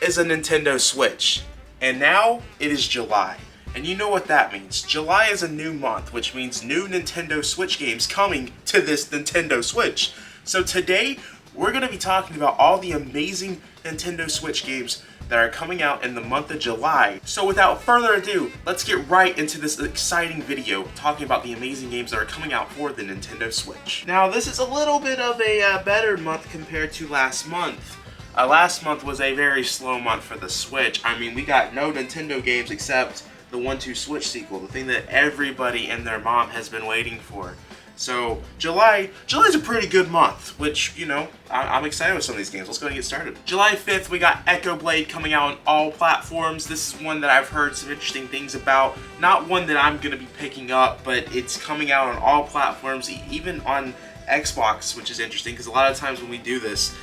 is a Nintendo Switch, and now it is July. And you know what that means. July is a new month, which means new Nintendo Switch games coming to this Nintendo Switch. So today, we're going to be talking about all the amazing Nintendo Switch games that are coming out in the month of July. So without further ado, let's get right into this exciting video talking about the amazing games that are coming out for the Nintendo Switch. Now, this is a little bit of a better month compared to last month. Last month was a very slow month for the Switch. I mean, we got no Nintendo games except the 1-2 Switch sequel, the thing that everybody and their mom has been waiting for. So July's a pretty good month, which, you know, I'm excited with some of these games. Let's go ahead and get started. July 5th, we got Echo Blade coming out on all platforms. This is one that I've heard some interesting things about. Not one that I'm going to be picking up, but it's coming out on all platforms, even on Xbox, which is interesting because a lot of times when we do this,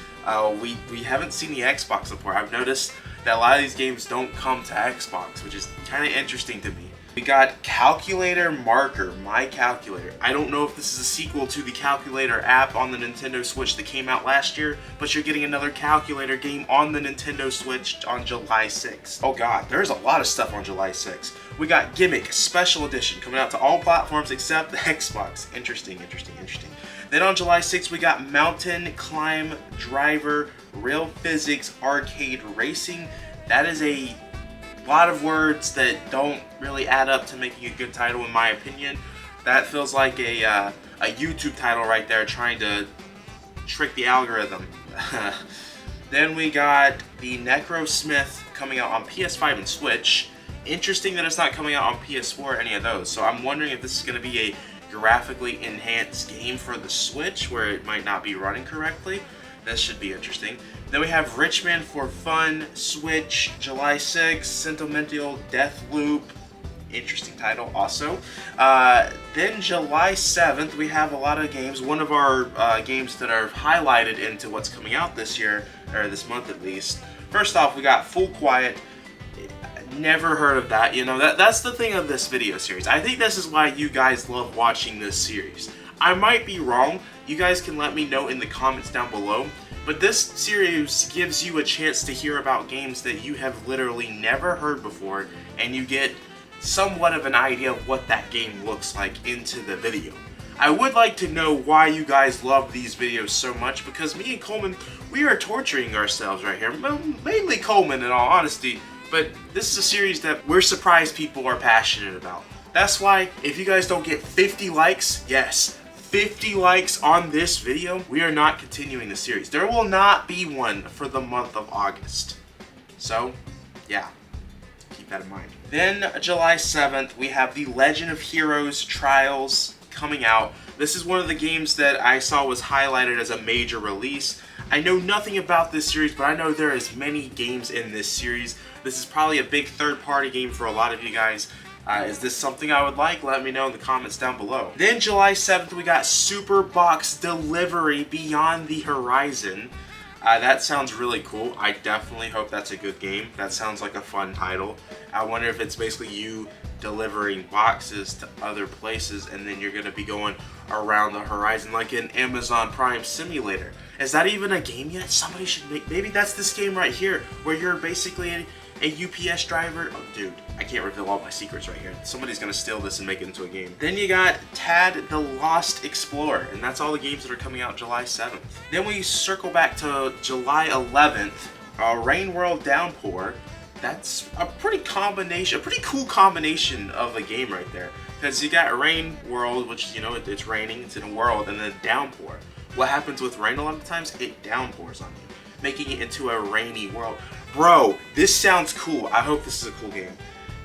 we haven't seen the Xbox support. I've noticed that a lot of these games don't come to Xbox, which is kind of interesting to me. We got Calculator Marker, My Calculator. I don't know if this is a sequel to the Calculator app on the Nintendo Switch that came out last year, but you're getting another calculator game on the Nintendo Switch on July 6th. Oh god, there's a lot of stuff on July 6th. We got Gimmick Special Edition coming out to all platforms except the Xbox. Interesting. Then on July 6th, we got Mountain Climb Driver Real Physics Arcade Racing. That is a lot of words that don't really add up to making a good title, in my opinion. That feels like a YouTube title right there, trying to trick the algorithm. Then we got the Necrosmith coming out on PS5 and Switch. Interesting that it's not coming out on PS4 or any of those. So I'm wondering if this is going to be a graphically enhanced game for the Switch where it might not be running correctly. That should be interesting. Then we have Richman for Fun, Switch, July 6th, Sentimental Death Loop. Interesting title also. Then July 7th, we have a lot of games. One of our games that are highlighted into what's coming out this year, or this month at least. First off, we got Full Quiet. Never heard of that. You know, that's the thing of this video series. I think this is why you guys love watching this series. I might be wrong. You guys can let me know in the comments down below. But this series gives you a chance to hear about games that you have literally never heard before, and you get somewhat of an idea of what that game looks like into the video. I would like to know why you guys love these videos so much, because me and Coleman, we are torturing ourselves right here. Mainly Coleman, in all honesty, but this is a series that we're surprised people are passionate about. That's why, if you guys don't get 50 likes, yes, 50 likes on this video, we are not continuing the series. There will not be one for the month of August. So, yeah, keep that in mind. Then, July 7th, we have the Legend of Heroes Trials coming out. This is one of the games that I saw was highlighted as a major release. I know nothing about this series, but I know there is many games in this series. This is probably a big third-party game for a lot of you guys. Is this something I would like? Let me know in the comments down below. Then July 7th, we got Super Box Delivery Beyond the Horizon. That sounds really cool. I definitely hope that's a good game. That sounds like a fun title. I wonder if it's basically you delivering boxes to other places and then you're going to be going around the horizon like an Amazon Prime Simulator. Is that even a game yet? Somebody should make... Maybe that's this game right here where you're basically a UPS driver. Oh, dude, I can't reveal all my secrets right here. Somebody's gonna steal this and make it into a game. Then you got Tad the Lost Explorer, and that's all the games that are coming out July 7th. Then we circle back to July 11th, Rain World Downpour. That's a pretty cool combination of a game right there. Because you got Rain World, which, you know, it's raining, it's in a world, and then Downpour. What happens with rain a lot of times? It downpours on you, making it into a rainy world. Bro, this sounds cool. I hope this is a cool game.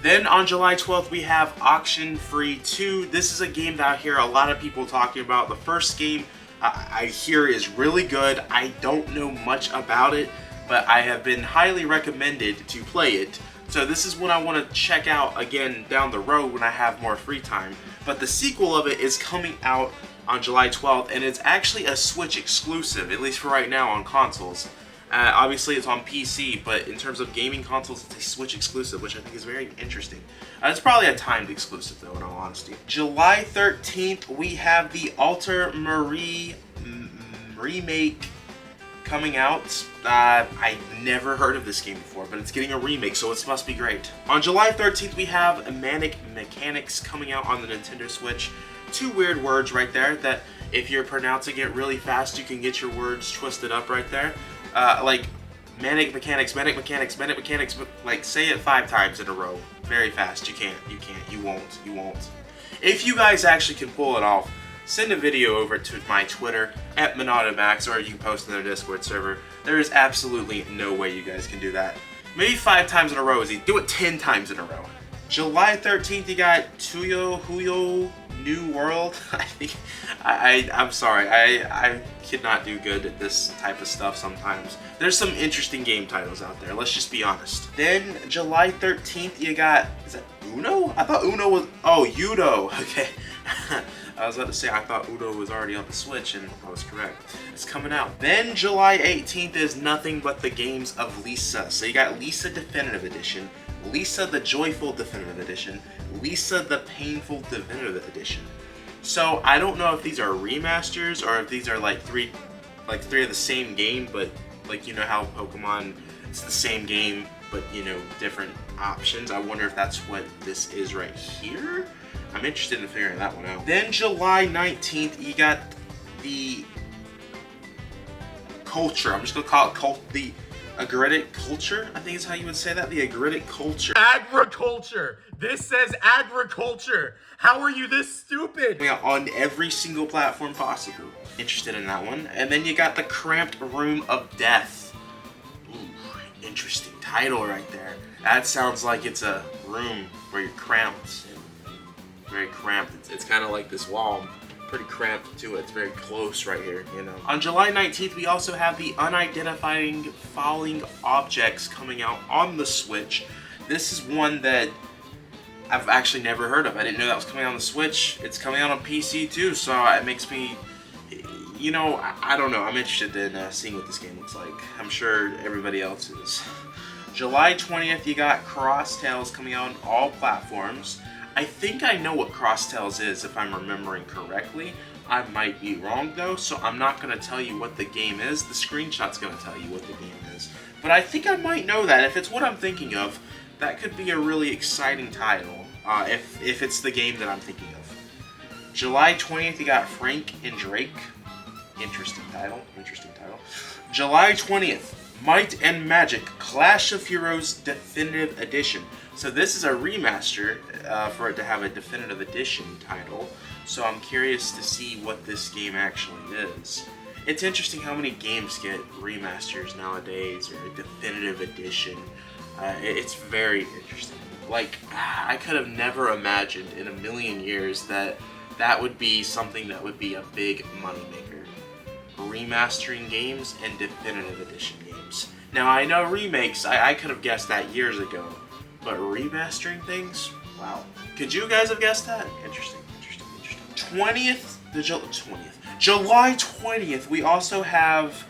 Then on July 12th, we have Auction Free 2. This is a game that I hear a lot of people talking about. The first game I hear is really good. I don't know much about it, but I have been highly recommended to play it. So this is what I want to check out again down the road when I have more free time. But the sequel of it is coming out on July 12th, and it's actually a Switch exclusive, at least for right now on consoles. Obviously it's on PC, but in terms of gaming consoles, it's a Switch exclusive, which I think is very interesting. It's probably a timed exclusive though, in all honesty. July 13th, we have the Alter Marie remake coming out. I never heard of this game before, but it's getting a remake, so it must be great. On July 13th, we have Manic Mechanics coming out on the Nintendo Switch. Two weird words right there that if you're pronouncing it really fast, you can get your words twisted up right there. Like Manic Mechanics, Manic Mechanics, Manic Mechanics, but like say it 5 times in a row. Very fast. You won't. If you guys actually can pull it off, send a video over to my Twitter at MONADO, or you can post in their Discord server. There is absolutely no way you guys can do that. Maybe 5 times in a row is easy. Do it 10 times in a row. July 13th, you got Huyo New World. I'm sorry. I cannot do good at this type of stuff sometimes. There's some interesting game titles out there. Let's just be honest. Then July 13th, you got, is that Uno? I thought Uno was, oh, Udo. Okay. I was about to say, I thought Uno was already on the Switch, and I was correct. It's coming out. Then July 18th is nothing but the games of Lisa. So you got Lisa Definitive Edition, Lisa the Joyful Definitive Edition, Lisa the Painful Definitive Edition. So I don't know if these are remasters or if these are like three of the same game, but like, you know how Pokemon, it's the same game, but you know, different options. I wonder if that's what this is right here. I'm interested in figuring that one out. Then July 19th, you got the Culture. I'm just gonna call it the Agritic Culture. I think is how you would say that. The Agritic Culture. Agriculture. This says agriculture. How are you this stupid? Yeah, on every single platform possible. Interested in that one. And then you got the Cramped Room of Death. Ooh, interesting title right there. That sounds like it's a room where you're cramped. Very cramped. It's kind of like this wall. Pretty cramped to it. It's very close right here, you know. On July 19th, we also have the Unidentified Falling Objects coming out on the Switch. This is one that I've actually never heard of. I didn't know that was coming out on the Switch. It's coming out on PC too, so it makes me, you know, I don't know. I'm interested in seeing what this game looks like. I'm sure everybody else is. July 20th, you got Cross Tales coming out on all platforms. I think I know what Cross Tales is, if I'm remembering correctly. I might be wrong though, so I'm not going to tell you what the game is. The screenshot's going to tell you what the game is. But I think I might know that. If it's what I'm thinking of, that could be a really exciting title, if it's the game that I'm thinking of. July 20th, you got Frank and Drake. Interesting title. July 20th, Might and Magic Clash of Heroes Definitive Edition. So this is a remaster for it to have a Definitive Edition title. So I'm curious to see what this game actually is. It's interesting how many games get remasters nowadays or a Definitive Edition. It's very interesting. Like, I could have never imagined in a million years that that would be something that would be a big moneymaker. Remastering games and Definitive Edition games. Now, I know remakes, I could have guessed that years ago. But remastering things? Wow. Could you guys have guessed that? Interesting. 20th, July 20th, we also have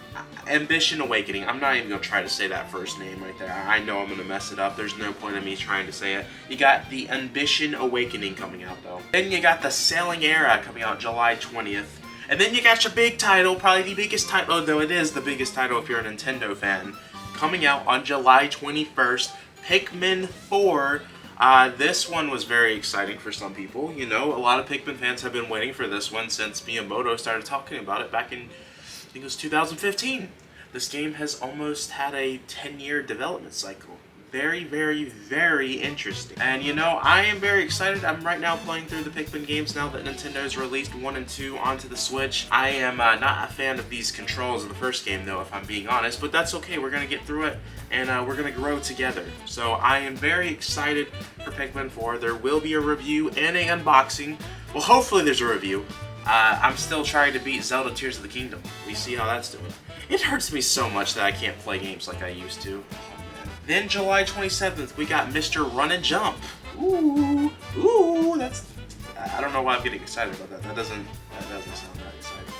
Ambition Awakening. I'm not even going to try to say that first name right there. I know I'm going to mess it up. There's no point in me trying to say it. You got the Ambition Awakening coming out, though. Then you got the Sailing Era coming out July 20th. And then you got your big title, probably the biggest title, though it is the biggest title if you're a Nintendo fan, coming out on July 21st. Pikmin 4. This one was very exciting for some people. You know, a lot of Pikmin fans have been waiting for this one since Miyamoto started talking about it back in, I think it was 2015. This game has almost had a 10-year development cycle. Very, very, very interesting. And you know, I am very excited. I'm right now playing through the Pikmin games now that Nintendo's released 1 and 2 onto the Switch. I am not a fan of these controls of the first game though, if I'm being honest, but that's okay. We're gonna get through it and we're gonna grow together. So I am very excited for Pikmin 4. There will be a review and an unboxing. Well, hopefully there's a review. I'm still trying to beat Zelda Tears of the Kingdom. We see how that's doing. It hurts me so much that I can't play games like I used to. Then July 27th, we got Mr. Run and Jump. Ooh, that's, I don't know why I'm getting excited about that. That doesn't sound that exciting.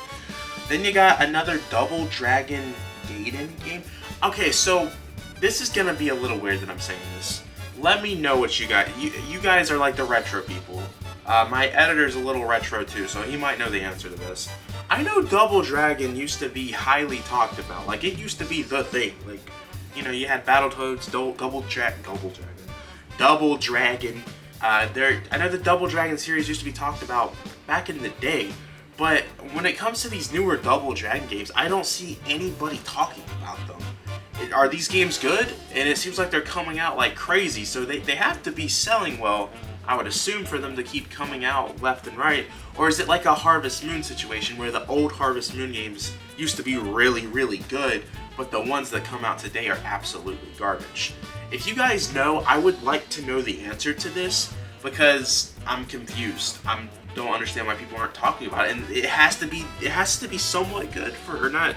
Then you got another Double Dragon Gaiden game. Okay, so this is gonna be a little weird that I'm saying this. Let me know what you got. You guys are like the retro people. My editor's a little retro too, so he might know the answer to this. I know Double Dragon used to be highly talked about. Like, it used to be the thing. Like, you know, you had Battletoads, Double Dragon. I know the Double Dragon series used to be talked about back in the day, but when it comes to these newer Double Dragon games, I don't see anybody talking about them. Are these games good? And it seems like they're coming out like crazy, so they have to be selling well, I would assume, for them to keep coming out left and right. Or is it like a Harvest Moon situation where the old Harvest Moon games used to be really, really good, but the ones that come out today are absolutely garbage? If you guys know, I would like to know the answer to this, because I'm confused. I don't understand why people aren't talking about it, and it has to be somewhat good for, or not, it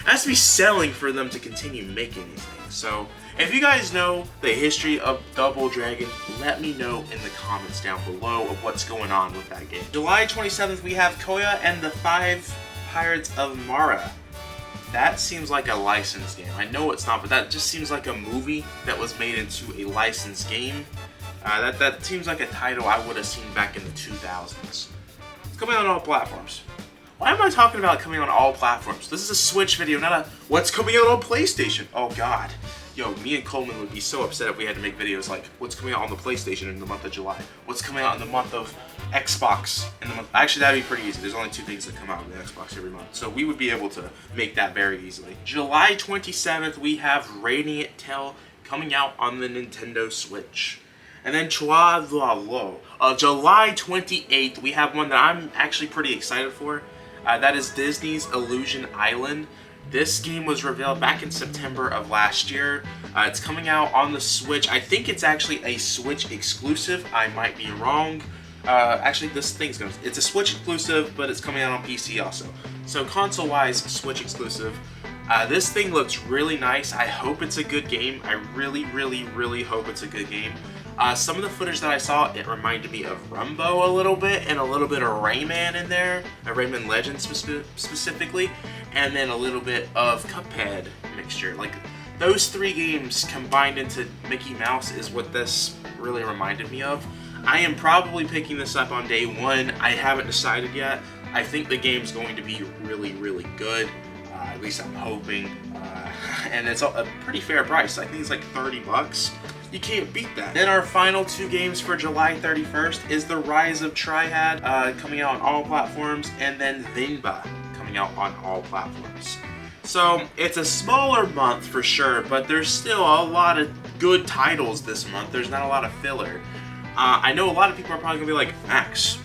has to be selling for them to continue making these things. So if you guys know the history of Double Dragon, let me know in the comments down below of what's going on with that game. July 27th, we have Koya and the 5 Pirates of Mara. That seems like a licensed game. I know it's not, but that just seems like a movie that was made into a licensed game. That seems like a title I would have seen back in the 2000s. It's coming on all platforms. Why am I talking about coming on all platforms? This is a Switch video, not a what's coming out on PlayStation. Oh God. Yo, me and Coleman would be so upset if we had to make videos like what's coming out on the PlayStation in the month of July, what's coming out in the month of Xbox in the month. Actually, that'd be pretty easy. There's only 2 things that come out with the Xbox every month, so we would be able to make that very easily. July 27th, we have Radiant Tail coming out on the Nintendo Switch. And then July 28th, we have one that I'm actually pretty excited for. That is Disney's Illusion Island. This game was revealed back in September of last year. It's coming out on the Switch. I think it's actually a Switch exclusive. I might be wrong. Actually, it's a Switch exclusive, but it's coming out on PC also. So console-wise, Switch exclusive. This thing looks really nice. I hope it's a good game. I really, really, really hope it's a good game. Some of the footage that I saw, it reminded me of Rumbo a little bit, and a little bit of Rayman in there, Rayman Legends specifically, and then a little bit of Cuphead mixture. Like, those 3 games combined into Mickey Mouse is what this really reminded me of. I am probably picking this up on day 1. I haven't decided yet. I think the game's going to be really, really good. At least I'm hoping. And it's a pretty fair price. I think it's like 30 bucks. You can't beat that. Then our final 2 games for July 31st is The Rise of Triad, coming out on all platforms, and then Vinba coming out on all platforms. So it's a smaller month for sure, but there's still a lot of good titles this month. There's not a lot of filler. I know a lot of people are probably gonna be like, Max,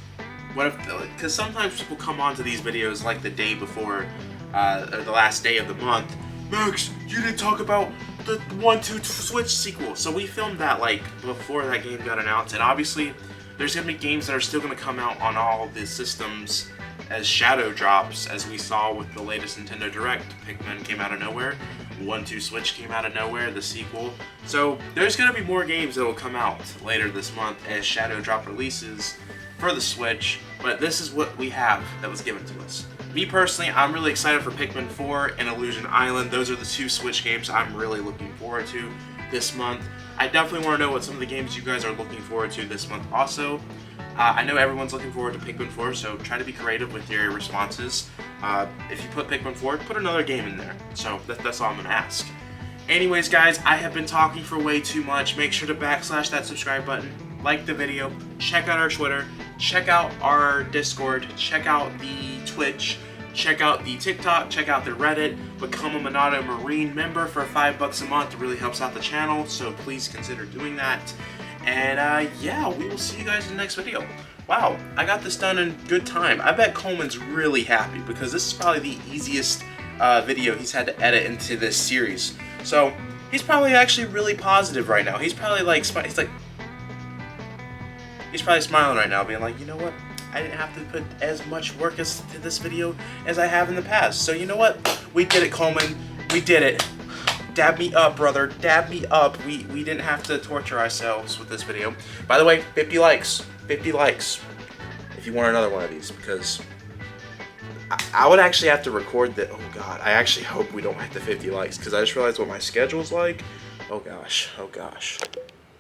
what if, because sometimes people come onto these videos like the day before, or the last day of the month. Max, you didn't talk about the 1-2 Switch sequel. So we filmed that like before that game got announced, and obviously there's gonna be games that are still gonna come out on all the systems as shadow drops, as we saw with the latest Nintendo Direct. Pikmin came out of nowhere, 1-2 Switch came out of nowhere, the sequel. So there's gonna be more games that will come out later this month as shadow drop releases for the Switch, but this is what we have that was given to us. Me personally, I'm really excited for Pikmin 4 and Illusion Island. Those are the 2 Switch games I'm really looking forward to this month. I definitely want to know what some of the games you guys are looking forward to this month also. I know everyone's looking forward to Pikmin 4, so try to be creative with your responses. If you put Pikmin 4, put another game in there. So that's all I'm going to ask. Anyways, guys, I have been talking for way too much. Make sure to backslash that subscribe button, like the video, check out our Twitter, check out our Discord, check out the Twitch, check out the TikTok, check out the Reddit, become a MONADO Marine member for $5 a month. It really helps out the channel, so please consider doing that. And yeah, we will see you guys in the next video. Wow, I got this done in good time. I bet Coleman's really happy because this is probably the easiest video he's had to edit into this series. So he's probably actually really positive right now. He's probably like, he's probably smiling right now, being like, you know what? I didn't have to put as much work into this video as I have in the past. So you know what? We did it, Coleman. We did it. Dab me up, brother. Dab me up. We didn't have to torture ourselves with this video. By the way, 50 likes. 50 likes. If you want another one of these, because I would actually have to record that. Oh God, I actually hope we don't hit the 50 likes, because I just realized what my schedule's like. Oh gosh. Oh gosh.